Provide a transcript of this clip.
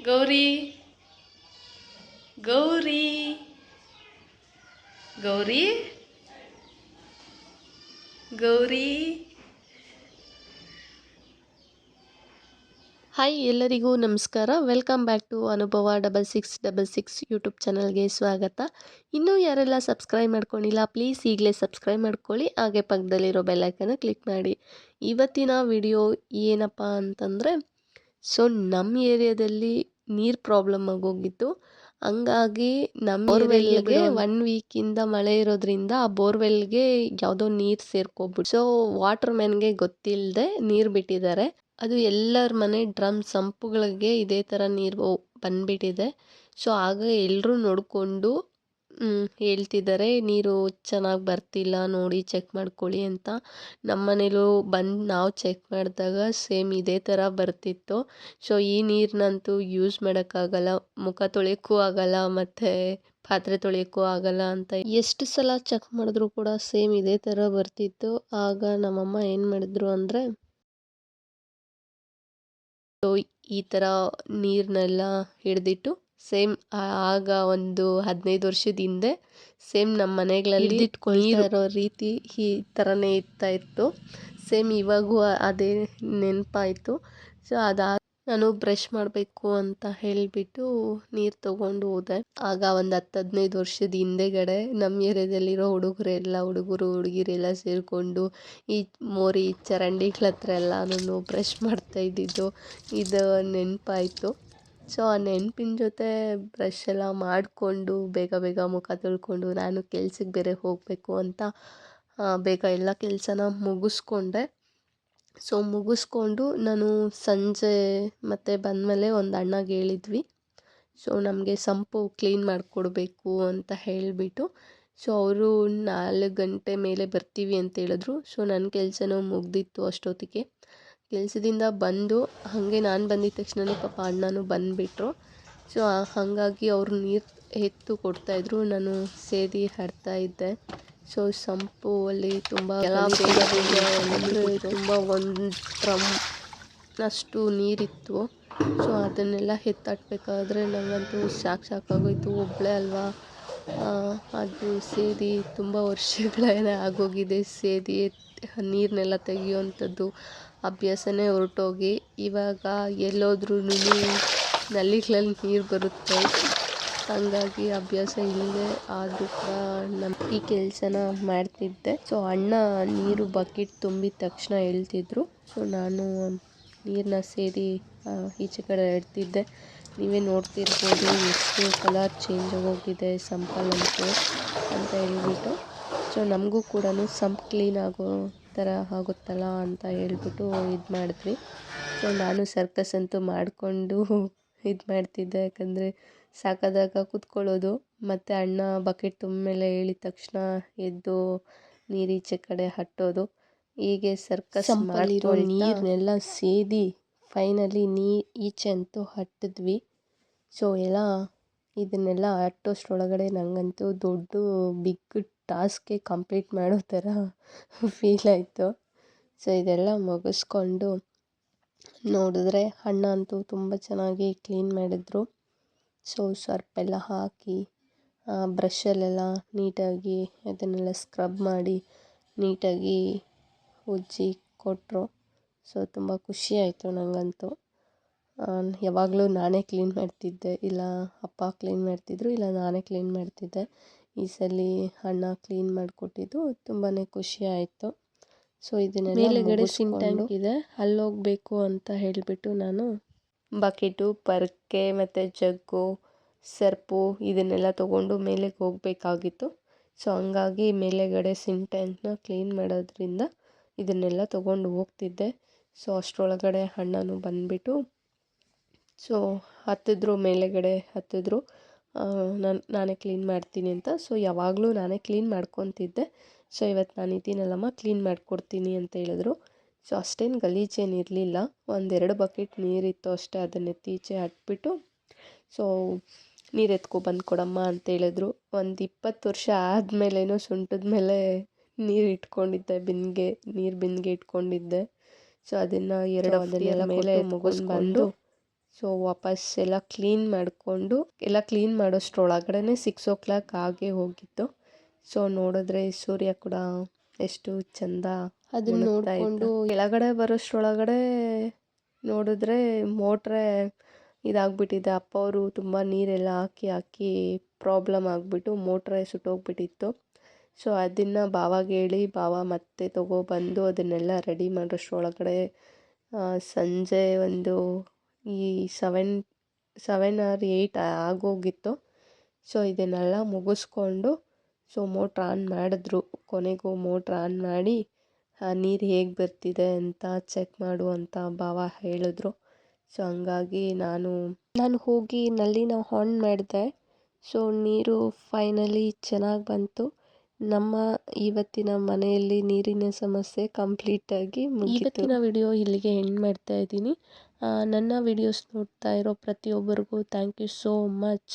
Gauri Gauri Gauri Gauri. Hi, ಎಲ್ಲರಿಗೂ ನಮಸ್ಕಾರ. Welcome back to ಅನುಭವ 6666 ಯೂಟ್ಯೂಬ್ ಚಾನಲ್ಗೆ ಸ್ವಾಗತ. ಇನ್ನೂ ಯಾರೆಲ್ಲ ಸಬ್ಸ್ಕ್ರೈಬ್ ಮಾಡ್ಕೊಂಡಿಲ್ಲ ಪ್ಲೀಸ್ ಈಗಲೇ ಸಬ್ಸ್ಕ್ರೈಬ್ ಮಾಡ್ಕೊಳ್ಳಿ, ಹಾಗೆ ಪಕ್ಕದಲ್ಲಿರೋ ಬೆಲ್ಲೈಕನ್ನ ಕ್ಲಿಕ್ ಮಾಡಿ. ಇವತ್ತಿನ ವಿಡಿಯೋ ಏನಪ್ಪ ಅಂತಂದರೆ, ನಮ್ಮ ಏರಿಯಾದಲ್ಲಿ ನೀರು ಪ್ರಾಬ್ಲಮ್ ಆಗೋಗಿತ್ತು. ಹಂಗಾಗಿ ನಮ್ಮ ಬೋರ್ವೆಲ್ಗೆ 1 ವೀಕಿಂದ ಮಳೆ ಇರೋದ್ರಿಂದ ಆ ಬೋರ್ವೆಲ್ಗೆ ಯಾವುದೋ ನೀರು ಸೇರ್ಕೊಬಿಟ್ಟು, ಸೊ ವಾಟರ್ ಮ್ಯಾನ್ಗೆ ಗೊತ್ತಿಲ್ಲದೆ ನೀರು ಬಿಟ್ಟಿದ್ದಾರೆ. ಅದು ಎಲ್ಲರ ಮನೆ ಡ್ರಮ್ ಸಂಪುಗಳಿಗೆ ಇದೇ ಥರ ನೀರು ಬಂದ್ಬಿಟ್ಟಿದೆ. ಸೊ ಆಗ ಎಲ್ಲರೂ ನೋಡಿಕೊಂಡು ಹೇಳ್ತಿದ್ದಾರೆ, ನೀರು ಚೆನ್ನಾಗಿ ಬರ್ತಿಲ್ಲ, ನೋಡಿ ಚೆಕ್ ಮಾಡ್ಕೊಳ್ಳಿ ಅಂತ. ನಮ್ಮ ಮನೇಲೂ ಬಂದು ನಾವು ಚೆಕ್ ಮಾಡಿದಾಗ ಸೇಮ್ ಇದೇ ಥರ ಬರ್ತಿತ್ತು. ಸೊ ಈ ನೀರನ್ನಂತೂ ಯೂಸ್ ಮಾಡೋಕ್ಕಾಗಲ್ಲ, ಮುಖ ತೊಳೆಯೋಕ್ಕೂ ಆಗಲ್ಲ, ಮತ್ತು ಪಾತ್ರೆ ತೊಳೆಯೋಕ್ಕೂ ಆಗಲ್ಲ ಅಂತ ಎಷ್ಟು ಸಲ ಚೆಕ್ ಮಾಡಿದ್ರು ಕೂಡ ಸೇಮ್ ಇದೇ ಥರ ಬರ್ತಿತ್ತು. ಆಗ ನಮ್ಮಮ್ಮ ಏನು ಮಾಡಿದ್ರು ಅಂದರೆ, ಈ ಥರ ನೀರನ್ನೆಲ್ಲ ಹಿಡಿದಿಟ್ಟು ಸೇಮ್ ಆಗ ಒಂದು 15 ವರ್ಷದ ಹಿಂದೆ ಸೇಮ್ ನಮ್ಮ ಮನೆಗಳಲ್ಲಿ ನೀರು ಇರೋ ರೀತಿ ಈ ಥರನೇ ಇತ್ತು. ಸೇಮ್ ಇವಾಗೂ ಅದೇ ನೆನಪಾಯಿತು. ಸೊ ನಾನು ಬ್ರಷ್ ಮಾಡಬೇಕು ಅಂತ ಹೇಳಿಬಿಟ್ಟು ನೀರು ತೊಗೊಂಡು ಹೋದೆ. ಆಗ ಒಂದು 10-15 ವರ್ಷದ ಹಿಂದೆಗಡೆ ನಮ್ಮ ಏರಿಯಾದಲ್ಲಿರೋ ಹುಡುಗರು ಹುಡುಗಿರೆಲ್ಲ ಸೇರಿಕೊಂಡು ಈ ಮೋರಿ ಚರಂಡಿಗಳ ಹತ್ರ ಎಲ್ಲ ನಾನು ಬ್ರಷ್ ಮಾಡ್ತಾಯಿದ್ದಿದ್ದು ಇದು ನೆನಪಾಯಿತು. ಸೊ ಆ ನೆನಪಿನ ಜೊತೆ ಬ್ರಷ್ ಎಲ್ಲ ಮಾಡಿಕೊಂಡು ಬೇಗ ಬೇಗ ಮುಖ ತೊಳ್ಕೊಂಡು ನಾನು ಕೆಲ್ಸಕ್ಕೆ ಬೇರೆ ಹೋಗಬೇಕು ಅಂತ ಬೇಗ ಎಲ್ಲ ಕೆಲಸನ ಮುಗಿಸ್ಕೊಂಡೆ. ಸೊ ಮುಗಿಸ್ಕೊಂಡು ನಾನು ಸಂಜೆ ಮತ್ತೆ ಬಂದಮೇಲೆ ಒಂದು ಅಣ್ಣಗೆ ಹೇಳಿದ್ವಿ, ಸೊ ನಮಗೆ ಸಂಪು ಕ್ಲೀನ್ ಮಾಡಿಕೊಡ್ಬೇಕು ಅಂತ ಹೇಳಿಬಿಟ್ಟು. ಸೊ ಅವರು 4 ಗಂಟೆ ಮೇಲೆ ಬರ್ತೀವಿ ಅಂತ ಹೇಳಿದ್ರು. ಸೊ ನನ್ನ ಕೆಲಸನೂ ಮುಗ್ದಿತ್ತು ಅಷ್ಟೊತ್ತಿಗೆ. ಕೆಲಸದಿಂದ ಬಂದು ಹಾಗೆ ನಾನು ಬಂದಿದ್ದ ತಕ್ಷಣವೇ ಪಾಪ ಅಣ್ಣನೂ ಬಂದುಬಿಟ್ರು. ಸೊ ಹಾಗಾಗಿ ಅವರು ನೀರು ಎತ್ತು ಕೊಡ್ತಾಯಿದ್ರು, ನಾನು ಸೇದಿ ಹಾಡ್ತಾ ಇದ್ದೆ. ಸೊ ಸಂಪು ಅಲ್ಲಿ ತುಂಬ ತುಂಬ ಒಂದು ಡ್ರಮ್ ಅಷ್ಟು ನೀರಿತ್ತು. ಸೊ ಅದನ್ನೆಲ್ಲ ಎತ್ತಾಕ್ಬೇಕಾದ್ರೆ ನನಗಂತೂ ಸಾಕಾಗೋಯ್ತು, ಒಬ್ಬಳೇ ಅಲ್ವಾ. ಅದು ಸೇದಿ ತುಂಬ ವರ್ಷಗಳೇ ಆಗೋಗಿದೆ, ಸೇದಿ ನೀರನ್ನೆಲ್ಲ ತೆಗಿಯೋವಂಥದ್ದು ಅಭ್ಯಾಸನೇ ಹೊರಟೋಗಿ. ಇವಾಗ ಎಲ್ಲೋದ್ರೂ ನಲ್ಲಿಗಳಲ್ಲಿ ನೀರು ಬರುತ್ತೆ, ಹಾಗಾಗಿ ಅಭ್ಯಾಸ ಇಲ್ಲದೆ ಆದರೂ ಕೂಡ ಈ ಕೆಲಸನ ಮಾಡ್ತಿದ್ದೆ. ಸೊ ಅಣ್ಣ ನೀರು ಬಕೆಟ್ ತುಂಬಿದ ತಕ್ಷಣ ಹೇಳ್ತಿದ್ರು. ಸೊ ನಾನು ನೀರನ್ನ ಸೇದಿ ಈಚೆ ಕಡೆ ಇಡ್ತಿದ್ದೆ. ನೀವೇ ನೋಡ್ತಿರ್ಬೋದು ಎಷ್ಟು ಕಲರ್ ಚೇಂಜ್ ಆಗೋಗಿದೆ ಸಂಪಲ್ಲಂತೂ ಅಂತ ಹೇಳ್ಬಿಟ್ಟು. ಸೊ ನಮಗೂ ಕೂಡ ಸಂಪ್ ಕ್ಲೀನ್ ಆಗೋ ಥರ ಆಗುತ್ತಲ್ಲ ಅಂತ ಹೇಳ್ಬಿಟ್ಟು ಇದು ಮಾಡಿದ್ವಿ. ಸೊ ನಾನು ಸರ್ಕಸ್ ಅಂತೂ ಮಾಡಿಕೊಂಡು ಇದು ಮಾಡ್ತಿದ್ದೆ, ಯಾಕಂದರೆ ಸಾಕಾದಾಗ ಕೂತ್ಕೊಳ್ಳೋದು, ಮತ್ತು ಅಣ್ಣ ಬಕೆಟ್ ತುಂಬ ಮೇಲೆ ಹೇಳಿದ ತಕ್ಷಣ ಎದ್ದು ನೀರೀಚೆ ಕಡೆ ಹಟ್ಟೋದು, ಹೀಗೆ ಸರ್ಕಸ್ ಮಾಡಿರೋ ನೀರನ್ನೆಲ್ಲ ಸೇದಿ ಫೈನಲಿ ಈಚೆ ಅಂತೂ ಹಟ್ಟಿದ್ವಿ. ಸೊ ಎಲ್ಲ ಇದನ್ನೆಲ್ಲ ಹಟ್ಟೋಷ್ಟ್ರೊಳಗಡೆ ನನಗಂತೂ ದೊಡ್ಡ ಬಿಗ್ ಟಾಸ್ಕೇ ಕಂಪ್ಲೀಟ್ ಮಾಡೋ ಥರ ಫೀಲ್ ಆಯಿತು. ಸೊ ಇದೆಲ್ಲ ಮುಗಿಸ್ಕೊಂಡು ನೋಡಿದ್ರೆ ಅಣ್ಣ ಅಂತೂ ತುಂಬ ಚೆನ್ನಾಗಿ ಕ್ಲೀನ್ ಮಾಡಿದ್ರು. ಸೊ ಸರ್ಪೆಲ್ಲ ಹಾಕಿ ಬ್ರಷಲ್ಲೆಲ್ಲ ನೀಟಾಗಿ ಅದನ್ನೆಲ್ಲ ಸ್ಕ್ರಬ್ ಮಾಡಿ ನೀಟಾಗಿ ಉಜ್ಜಿ ಕೊಟ್ಟರು. ಸೊ ತುಂಬ ಖುಷಿ ಆಯಿತು ನನಗಂತೂ. ಯಾವಾಗಲೂ ನಾನೇ ಕ್ಲೀನ್ ಮಾಡ್ತಿದ್ದೆ, ಇಲ್ಲ ಅಪ್ಪ ಕ್ಲೀನ್ ಮಾಡ್ತಿದ್ರು, ಇಲ್ಲ ನಾನೇ ಕ್ಲೀನ್ ಮಾಡ್ತಿದ್ದೆ. ಈ ಸಲ ಅಣ್ಣ ಕ್ಲೀನ್ ಮಾಡಿಕೊಟ್ಟಿದ್ದು ತುಂಬಾ ಖುಷಿ ಆಯಿತು. ಸೊ ಇದನ್ನೆಲ್ಲ ಮೇಲೆಗಡೆ ಸಿಂಕ್ ಟ್ಯಾಂಕ್ ಇದೆ, ಅಲ್ಲೋಗಬೇಕು ಅಂತ ಹೇಳಿಬಿಟ್ಟು ನಾನು ಬಕೆಟು, ಪರಕೆ ಮತ್ತು ಜಗ್ಗು, ಸರ್ಪು ಇದನ್ನೆಲ್ಲ ತೊಗೊಂಡು ಮೇಲೆಗೆ ಹೋಗಬೇಕಾಗಿತ್ತು. ಸೊ ಹಂಗಾಗಿ ಮೇಲೆಗಡೆ ಸಿಂಕ್ ಟ್ಯಾಂಕ್ನ ಕ್ಲೀನ್ ಮಾಡೋದ್ರಿಂದ ಇದನ್ನೆಲ್ಲ ತೊಗೊಂಡು ಹೋಗ್ತಿದ್ದೆ. ಸೊ ಅಷ್ಟರೊಳಗಡೆ ಅಣ್ಣನೂ ಬಂದುಬಿಟ್ಟು ಸೊ ಮೇಲೆಗಡೆ ಹತ್ತಿದ್ರು, ನಾನೇ ಕ್ಲೀನ್ ಮಾಡ್ತೀನಿ ಅಂತ. ಸೊ ಯಾವಾಗಲೂ ನಾನೇ ಕ್ಲೀನ್ ಮಾಡ್ಕೊತಿದ್ದೆ. ಸೊ ಇವತ್ತು ನಾನು ಇದ್ದೀನಲ್ಲಮ್ಮ ಕ್ಲೀನ್ ಮಾಡಿಕೊಡ್ತೀನಿ ಅಂತ ಹೇಳಿದ್ರು. ಸೊ ಅಷ್ಟೇನು ಗಲೀಜೇನಿರಲಿಲ್ಲ, 1-2 ಬಕೆಟ್ ನೀರಿತ್ತು ಅಷ್ಟೇ, ಅದನ್ನ ಎತ್ತೀಚೆ ಹಟ್ಬಿಟ್ಟು ಸೊ ನೀರು ಎತ್ಕೊಬಂದು ಕೊಡಮ್ಮ ಅಂತ ಹೇಳಿದ್ರು. ಒಂದು 20 ವರ್ಷ ಆದಮೇಲೇನೋ ಸೊಂಟದ ಮೇಲೆ ನೀರು ಇಟ್ಕೊಂಡಿದ್ದೆ, ನೀರು ಬಿಂದಿಗೆ ಇಟ್ಕೊಂಡಿದ್ದೆ. ಸೊ ಅದನ್ನು 2 ಅದನ್ನೆಲ್ಲ ಮೇಲೆ ಮುಗಿಸ್ಕೊಂಡು ಸೊ ವಾಪಸ್ ಎಲ್ಲ ಕ್ಲೀನ್ ಮಾಡಿಕೊಂಡು ಎಲ್ಲ ಕ್ಲೀನ್ ಮಾಡೋಷ್ಟ್ರೊಳಗಡೆ 6 o'clock ಆಗೇ ಹೋಗಿತ್ತು. ಸೊ ನೋಡಿದ್ರೆ ಸೂರ್ಯ ಕೂಡ ಎಷ್ಟು ಚಂದ ಅದನ್ನ ನೋಡಿಕೊಂಡು ಕೆಳಗಡೆ ಬರೋಷ್ಟ್ರೊಳಗಡೆ ನೋಡಿದ್ರೆ ಮೋಟ್ರೇ ಇದಾಗ್ಬಿಟ್ಟಿದೆ. ಅಪ್ಪ ಅವರು ತುಂಬ ನೀರೆಲ್ಲ ಹಾಕಿ ಪ್ರಾಬ್ಲಮ್ ಆಗಿಬಿಟ್ಟು ಮೋಟ್ರೇ ಸುಟ್ಟೋಗ್ಬಿಟ್ಟಿತ್ತು. ಸೊ ಅದನ್ನು ಭಾವಾಗೆ ಹೇಳಿ ಭಾವ ಮತ್ತೆ ತೊಗೊಬಂದು ಅದನ್ನೆಲ್ಲ ರೆಡಿ ಮಾಡೋಷ್ಟ್ರೊಳಗಡೆ ಸಂಜೆ ಒಂದು ಈ 7 or 8 ಆಗೋಗಿತ್ತು. ಸೊ ಇದನ್ನೆಲ್ಲ ಮುಗಿಸ್ಕೊಂಡು ಸೊ ಮೋಟ್ರ್ ಆನ್ ಮಾಡಿದ್ರು. ಕೊನೆಗೂ ಮೋಟ್ರ್ ಆನ್ ಮಾಡಿ ನೀರು ಹೇಗೆ ಬರ್ತಿದೆ ಅಂತ ಚೆಕ್ ಮಾಡು ಅಂತ ಭಾವ ಹೇಳಿದ್ರು. ಸೊ ಹಂಗಾಗಿ ನಾನು ಹೋಗಿ ನಲ್ಲಿನ ಆನ್ ಮಾಡಿದೆ. ಸೊ ನೀರು ಫೈನಲಿ ಚೆನ್ನಾಗಿ ಬಂತು. ನಮ್ಮ ಇವತ್ತಿನ ಮನೆಯಲ್ಲಿ ನೀರಿನ ಸಮಸ್ಯೆ ಕಂಪ್ಲೀಟಾಗಿ ಮುಗೀತು. ಇವತ್ತಿನ ವಿಡಿಯೋ ಇಲ್ಲಿಗೆ ಎಂಡ್ ಮಾಡ್ತಾ ಇದ್ದೀನಿ. ನನ್ನ ವಿಡಿಯೋಸ್ ನೋಡ್ತಾ ಇರೋ ಪ್ರತಿಯೊಬ್ಬರಿಗೂ ಥ್ಯಾಂಕ್ ಯು ಸೋ ಮಚ್.